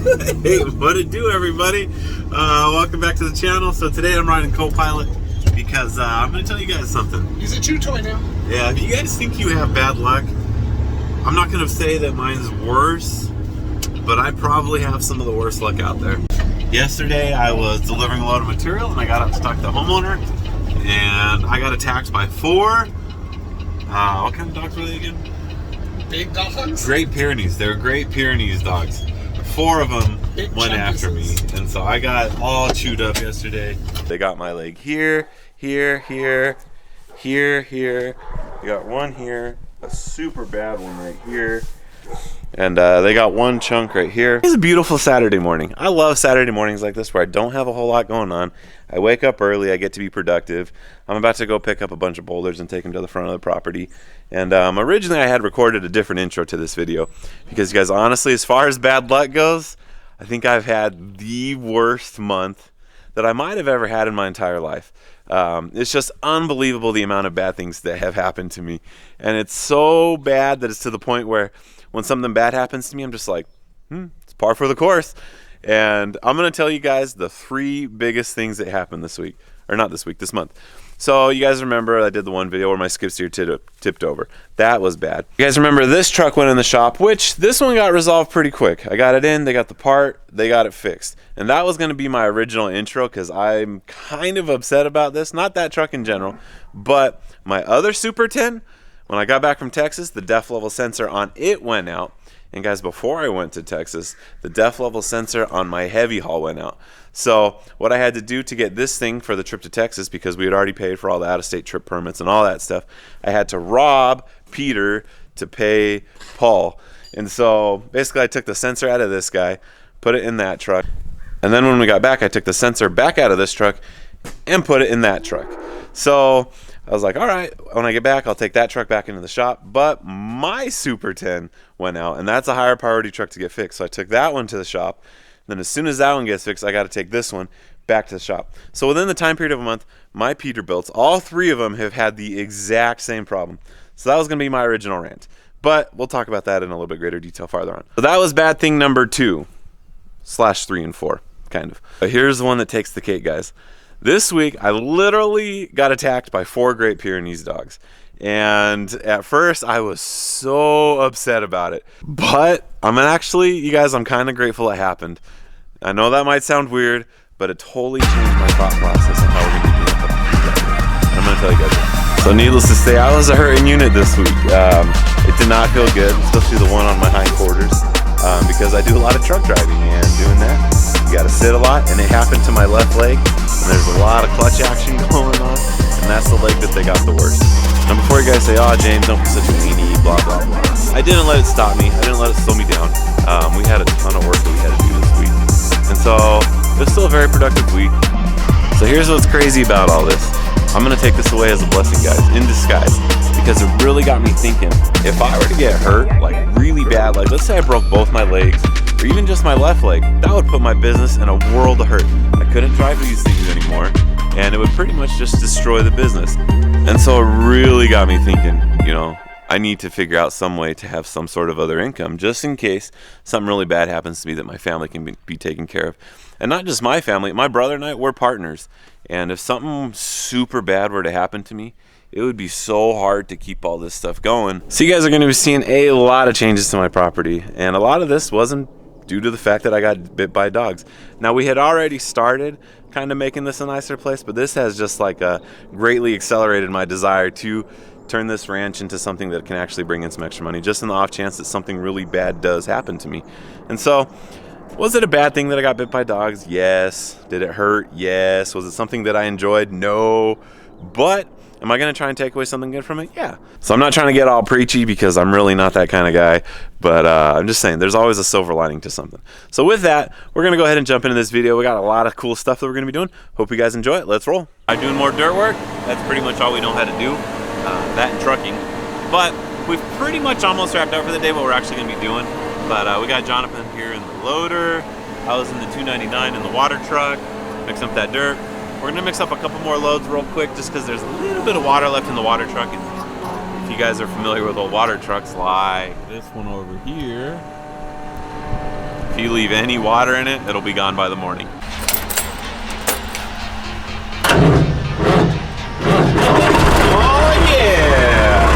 Hey, what it do, everybody? Welcome back to the channel. So today I'm riding co-pilot because I'm going to tell you guys something. He's a chew toy now. Yeah, if you guys think you have bad luck, I'm not going to say that mine's worse, but I probably have some of the worst luck out there. Yesterday I was delivering a load of material and I got up to talk to the homeowner, and I got attacked by 4. What kind of dogs were they again? Big dogs? Great Pyrenees. They're Great Pyrenees dogs. 4 of them went after me, and so I got all chewed up yesterday. They got my leg here, here, here, here, here. They got one here, a super bad one right here, and they got one chunk right here. It's a beautiful Saturday morning. I love Saturday mornings like this where I don't have a whole lot going on. I wake up early, I get to be productive. I'm about to go pick up a bunch of boulders and take them to the front of the property. And originally I had recorded a different intro to this video because, you guys, honestly, as far as bad luck goes, I think I've had the worst month that I might have ever had in my entire life. It's just unbelievable the amount of bad things that have happened to me. And it's so bad that it's to the point where when something bad happens to me, I'm just like, it's par for the course. And I'm going to tell you guys the 3 biggest things that happened this week. Or not this week, this month. So you guys remember I did the one video where my skid steer tipped over. That was bad. You guys remember this truck went in the shop, which this one got resolved pretty quick. I got it in, they got the part, they got it fixed. And that was going to be my original intro because I'm kind of upset about this. Not that truck in general, but my other Super 10, when I got back from Texas, the def level sensor on it went out. And guys, before I went to Texas, the def level sensor on my heavy haul went out. So what I had to do to get this thing for the trip to Texas, because we had already paid for all the out-of-state trip permits and all that stuff, I had to rob Peter to pay Paul. And so basically I took the sensor out of this guy, put it in that truck. And then when we got back, I took the sensor back out of this truck and put it in that truck. So I was like, all right, when I get back, I'll take that truck back into the shop. But my Super 10 went out, and that's a higher priority truck to get fixed. So I took that one to the shop. Then as soon as that one gets fixed, I got to take this one back to the shop. So within the time period of a month, my Peterbilts, all 3 of them have had the exact same problem. So that was going to be my original rant. But we'll talk about that in a little bit greater detail farther on. So that was bad thing number 2/3 and 4, kind of. But here's the one that takes the cake, guys. This week, I literally got attacked by 4 Great Pyrenees dogs. And at first, I was so upset about it. But I'm kind of grateful it happened. I know that might sound weird, but it totally changed my thought process on how we're going to be doing it. I'm going to tell you guys that. So needless to say, I was a hurting unit this week. It did not feel good, especially the one on my hindquarters, because I do a lot of truck driving, and doing that, you got to sit a lot, and it happened to my left leg, and there's a lot of clutch action going on, and that's the leg that they got the worst. Now before you guys say, oh James, don't be such a weenie, blah blah blah, I didn't let it stop me. I didn't let it slow me down. We had a ton of work that we had to do this week, and so it was still a very productive week. So here's what's crazy about all this. I'm gonna take this away as a blessing, guys, in disguise, because it really got me thinking. If I were to get hurt, like really bad, like let's say I broke both my legs, or even just my left leg, that would put my business in a world of hurt. I couldn't drive these things anymore, and it would pretty much just destroy the business. And so it really got me thinking, I need to figure out some way to have some sort of other income, just in case something really bad happens to me that my family can be taken care of. And not just my family, my brother and I, we're partners. And if something super bad were to happen to me, it would be so hard to keep all this stuff going. So you guys are going to be seeing a lot of changes to my property. And a lot of this wasn't due to the fact that I got bit by dogs. Now, we had already started kind of making this a nicer place, but this has just greatly accelerated my desire to turn this ranch into something that can actually bring in some extra money, just in the off chance that something really bad does happen to me. And so, was it a bad thing that I got bit by dogs? Yes. Did it hurt? Yes. Was it something that I enjoyed? No. But am I going to try and take away something good from it? Yeah. So I'm not trying to get all preachy because I'm really not that kind of guy, but I'm just saying there's always a silver lining to something. So with that, we're going to go ahead and jump into this video. We got a lot of cool stuff that we're going to be doing. Hope you guys enjoy it. Let's roll. I'm doing more dirt work. That's pretty much all we know how to do, that and trucking. But we've pretty much almost wrapped up for the day what we're actually going to be doing. But we got Jonathan here in the loader. I was in the 299 in the water truck, mixing up that dirt. We're gonna mix up a couple more loads real quick just because there's a little bit of water left in the water truck. And if you guys are familiar with old water trucks like this one over here, If you leave any water in it, it'll be gone by the morning. Oh yeah!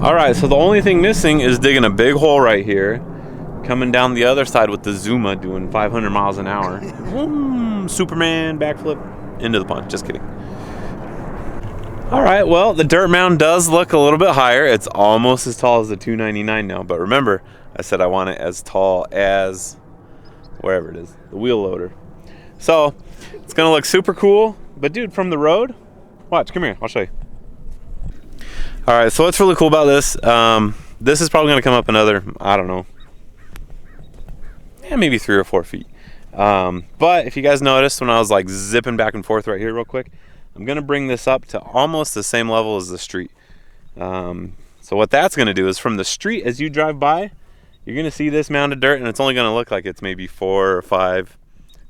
All right, so the only thing missing is digging a big hole right here, coming down the other side with the Zuma doing 500 miles an hour. Superman backflip into the pond. Just kidding. All right, well, the dirt mound does look a little bit higher. It's almost as tall as the 299 now, but remember, I said I want it as tall as wherever it is, the wheel loader. So it's gonna look super cool, but dude, from the road, watch, come here, I'll show you. All right, so what's really cool about this, this is probably gonna come up another, I don't know, maybe 3 or 4 feet. But if you guys noticed when I was like zipping back and forth right here real quick, I'm gonna bring this up to almost the same level as the street. So what that's gonna do is from the street, as you drive by, you're gonna see this mound of dirt and it's only gonna look like it's maybe 4 or 5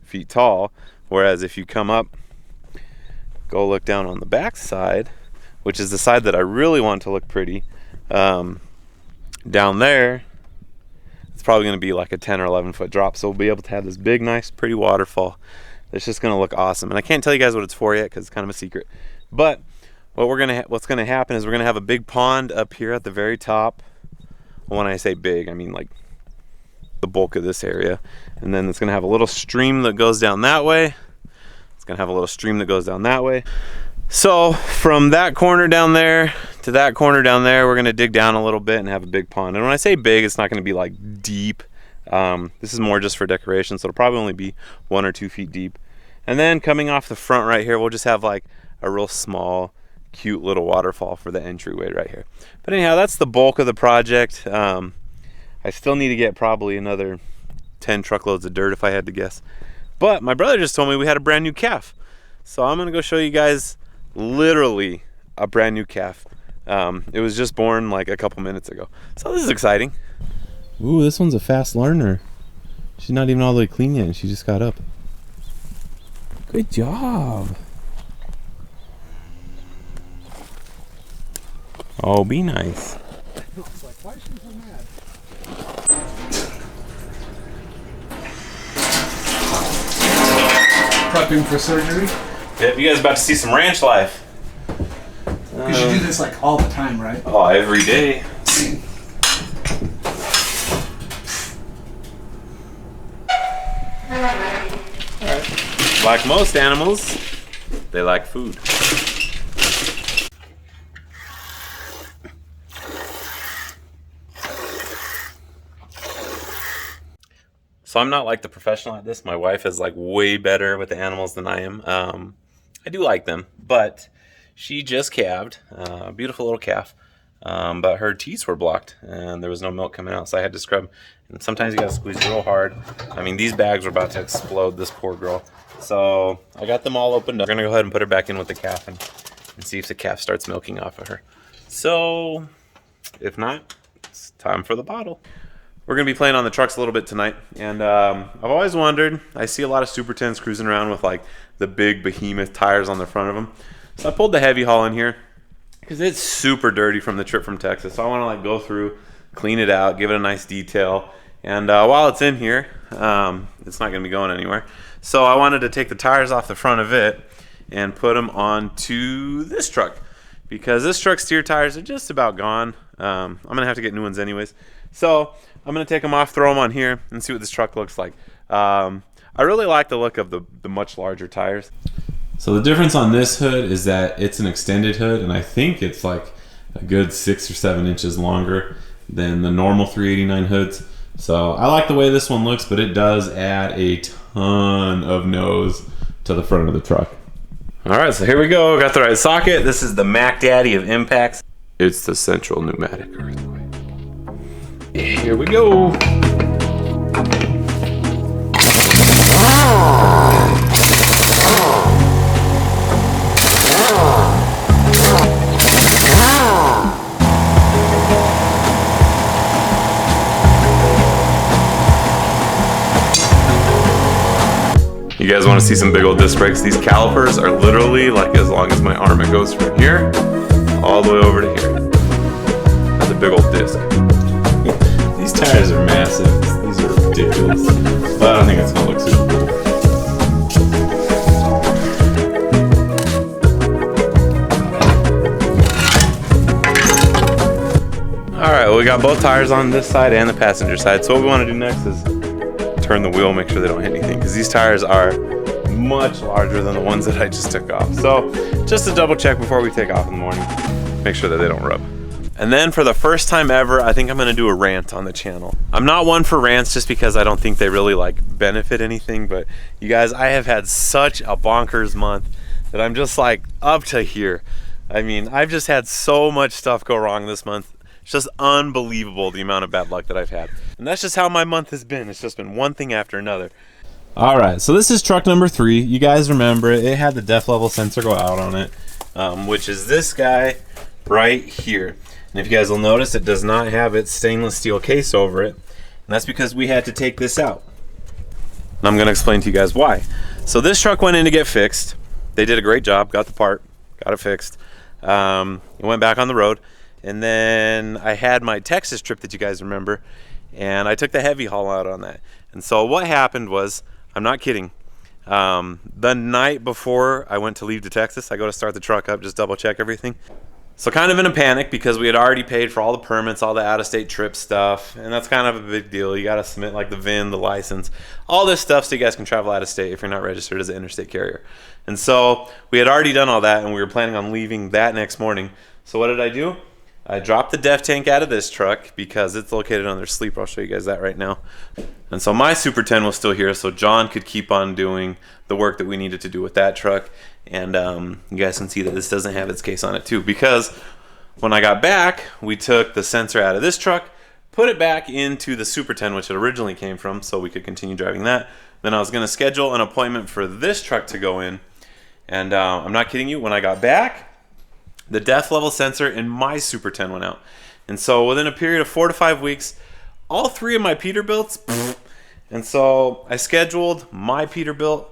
feet tall. Whereas if you come up, go look down on the back side, which is the side that I really want to look pretty, down there, it's probably gonna be like a 10 or 11 foot drop. So we'll be able to have this big, nice, pretty waterfall. It's just gonna look awesome. And I can't tell you guys what it's for yet because it's kind of a secret. But what's gonna happen is we're gonna have a big pond up here at the very top. When I say big, I mean like the bulk of this area. And then it's gonna have a little stream that goes down that way. It's gonna have a little stream that goes down that way. So from that corner down there to that corner down there, we're gonna dig down a little bit and have a big pond. And when I say big, it's not gonna be like deep. This is more just for decoration, so it'll probably only be 1 or 2 feet deep. And then coming off the front right here, we'll just have like a real small, cute little waterfall for the entryway right here. But anyhow, that's the bulk of the project. I still need to get probably another 10 truckloads of dirt if I had to guess. But my brother just told me we had a brand new calf. So I'm gonna go show you guys literally a brand new calf. It was just born like a couple minutes ago. So this is exciting. Ooh, this one's a fast learner. She's not even all the way clean yet and she just got up. Good job. Oh, be nice. It's like, why is she so mad? Prepping for surgery? Yep, you guys about to see some ranch life. Because you do this like all the time, right? Oh, every day. Alright. Like most animals, they like food. So I'm not like the professional at this. My wife is like way better with the animals than I am. I do like them, but she just calved, a beautiful little calf, but her teats were blocked and there was no milk coming out, so I had to scrub. And sometimes you gotta squeeze real hard. I mean, these bags were about to explode, this poor girl. So I got them all opened up. We're gonna go ahead and put her back in with the calf and see if the calf starts milking off of her. So if not, it's time for the bottle. we're gonna be playing on the trucks a little bit tonight, and I've always wondered, I see a lot of Super 10s cruising around with like the big behemoth tires on the front of them. So I pulled the heavy haul in here because it's super dirty from the trip from Texas. So I want to like go through, clean it out, give it a nice detail, and while it's in here, it's not gonna be going anywhere. So I wanted to take the tires off the front of it and put them onto this truck, because this truck's steer tires are just about gone. I'm gonna have to get new ones anyways. So I'm gonna take them off, throw them on here, and see what this truck looks like. I really like the look of the much larger tires. So the difference on this hood is that it's an extended hood, and I think it's like a good 6 or 7 inches longer than the normal 389 hoods. So I like the way this one looks, but it does add a ton of nose to the front of the truck. All right, so here we go. Got the right socket. This is the Mac Daddy of impacts. It's the central pneumatic earthquake. Here we go. You guys want to see some big old disc brakes? These calipers are literally like as long as my arm. It goes from here all the way over to here. That's a big old disc. These tires are massive. These are ridiculous. But I don't think it's gonna look super cool. Alright, well, we got both tires on this side and the passenger side. So what we want to do next is turn the wheel, make sure they don't hit anything, because these tires are much larger than the ones that I just took off. So just to double check before we take off in the morning, make sure that they don't rub. And then for the first time ever, I think I'm gonna do a rant on the channel. I'm not one for rants just because I don't think they really like benefit anything, but you guys, I have had such a bonkers month that I'm just like up to here. I mean, I've just had so much stuff go wrong this month. It's just unbelievable the amount of bad luck that I've had. And that's just how my month has been. It's just been one thing after another. All right, so this is truck number 3. You guys remember it. It had the def level sensor go out on it, which is this guy right here. And if you guys will notice, it does not have its stainless steel case over it. And that's because we had to take this out. And I'm gonna explain to you guys why. So this truck went in to get fixed. They did a great job, got the part, got it fixed. It went back on the road. And then I had my Texas trip that you guys remember, and I took the heavy haul out on that. And so what happened was, I'm not kidding, the night before I went to leave to Texas, I go to start the truck up, just double check everything. So kind of in a panic because we had already paid for all the permits, all the out-of-state trip stuff, and that's kind of a big deal. You got to submit like the VIN, the license, all this stuff so you guys can travel out of state if you're not registered as an interstate carrier. And so we had already done all that, and we were planning on leaving that next morning. So what did I do? I dropped the def tank out of this truck because it's located under sleeper. I'll show you guys that right now. And so my Super 10 was still here, so John could keep on doing the work that we needed to do with that truck. And you guys can see that this doesn't have its case on it too, because when I got back, we took the sensor out of this truck, put it back into the Super 10, which it originally came from, so we could continue driving that. Then I was going to schedule an appointment for this truck to go in. And I'm not kidding you, when I got back, the def level sensor in my Super 10 went out. And so within a period of 4 to 5 weeks, all 3 of my Peterbilts, and so I scheduled my Peterbilt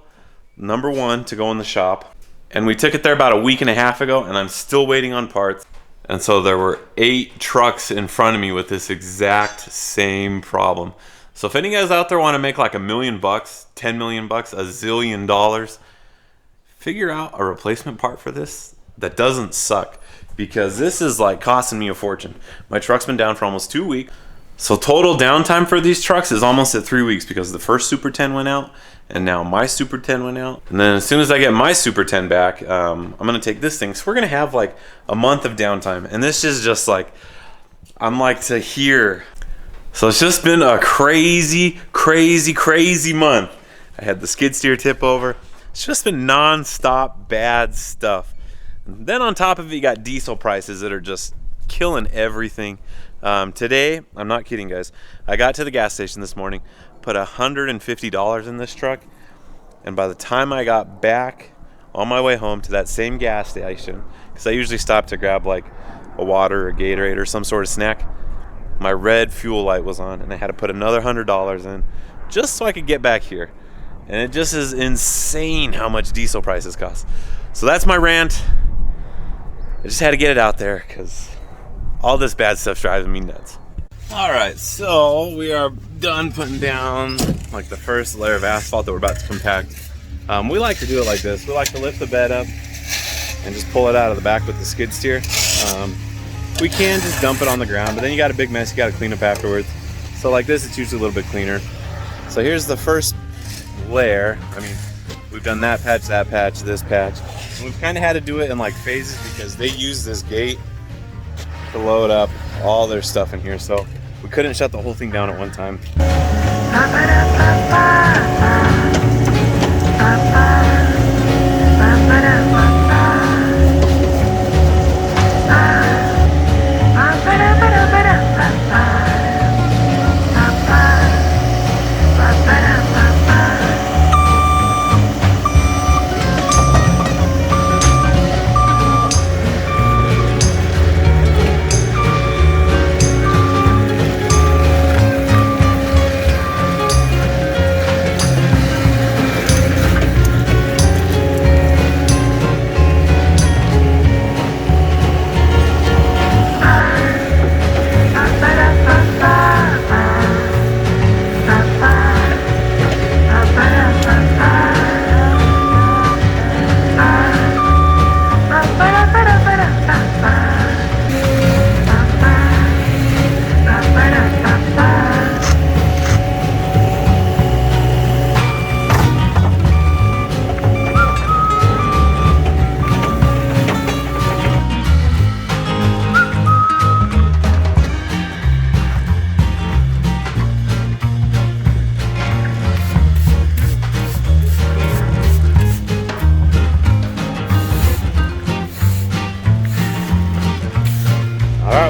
number 1 to go in the shop. And we took it there about a week and a half ago, and I'm still waiting on parts. And so there were 8 trucks in front of me with this exact same problem. So if any guys out there want to make like $1 million, $10 million, $1 zillion, figure out a replacement part for this that doesn't suck, because this is like costing me a fortune. My truck's been down for almost 2 weeks. So total downtime for these trucks is almost at 3 weeks, because the first Super 10 went out and now my Super 10 went out. And then as soon as I get my Super 10 back, I'm gonna take this thing. So we're gonna have like a month of downtime. And this is just like, I'm like to here. So it's just been a crazy, crazy, crazy month. I had the skid steer tip over. It's just been non-stop bad stuff. And then on top of it, you got diesel prices that are just killing everything. Today, I'm not kidding guys, I got to the gas station this morning, put $150 in this truck, and by the time I got back on my way home to that same gas station, because I usually stop to grab like a water or a Gatorade or some sort of snack, my red fuel light was on, and I had to put another $100 in just so I could get back here. And it just is insane how much diesel prices cost. So that's my rant. I just had to get it out there because all this bad stuff's driving me nuts. All right, so we are done putting down like the first layer of asphalt that we're about to compact. We like to do it like this. We like to lift the bed up and just pull it out of the back with the skid steer. We can just dump it on the ground, but then you got a big mess you got to clean up afterwards. So like this, it's usually a little bit cleaner. So here's the first layer. I mean, we've done that patch, this patch. And we've kind of had to do it in like phases because they use this gate to load up all their stuff in here. So we couldn't shut the whole thing down at one time.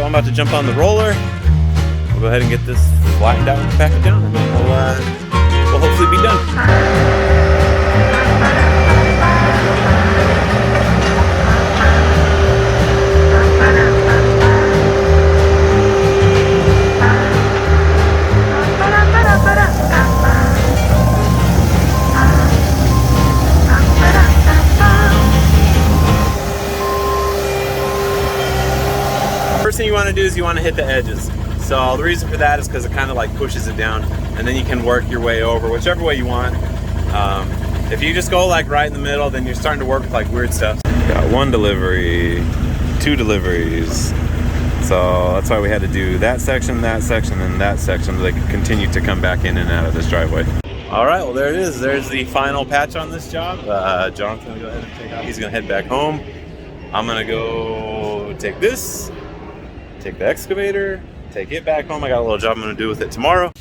I'm about to jump on the roller. We'll go ahead and get this flattened out and pack it down, and then we'll hopefully be done. First thing you want to do is you want to hit the edges. So the reason for that is because it kind of like pushes it down, and then you can work your way over whichever way you want. If you just go like right in the middle, then you're starting to work with like weird stuff. Got 1 delivery, 2 deliveries. So that's why we had to do that section, and that section, so they could continue to come back in and out of this driveway. All right, well there it is. There's the final patch on this job. John's gonna go ahead and take off. He's gonna head back home. I'm gonna go take this, take the excavator, take it back home. I got a little job I'm gonna do with it tomorrow.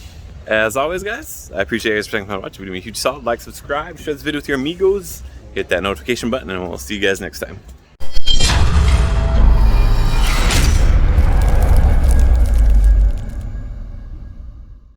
As always, guys, I appreciate you guys for taking time to watch. If you do me a huge solid, like, subscribe, share this video with your amigos, hit that notification button, and we'll see you guys next time.